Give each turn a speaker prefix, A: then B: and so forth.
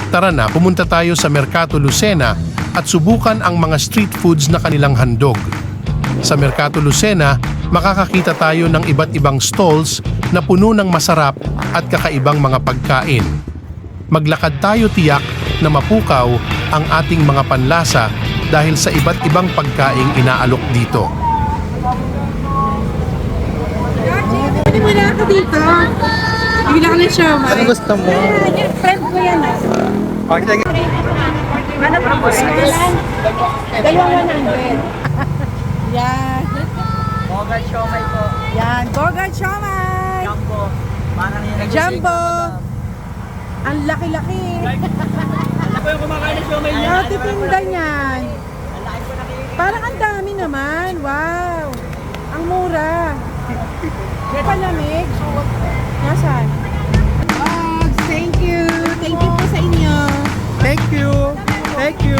A: Tara na, pumunta tayo sa Mercato Lucena at subukan ang mga street foods na kanilang handog. Sa Mercato Lucena, makakakita tayo ng iba't ibang stalls na puno ng masarap at kakaibang mga pagkain. Maglakad tayo tiyak na mapukaw ang ating mga panlasa dahil sa iba't ibang pagkaing inaalok dito.
B: Pwede mo na ako dito. Bigla ka ng siomay.
C: Ano gusto mo?
B: Friend ko yan ah.
C: Okay.
B: Ano pa po? Dalawang 100. Yan.
D: Bogart siomay po.
B: Yan. Bogart siomay.
D: Jumbo. Parang yung
B: Jumbo. Ang laki-laki.
D: Ano po yung kumakain ng siomay niya?
B: Ate Pinda niyan. Parang ang dami naman. Wow. Ang mura. Palamig. Nasaan? Oh, thank you. Thank you po sa inyo.
C: Thank you. Thank you.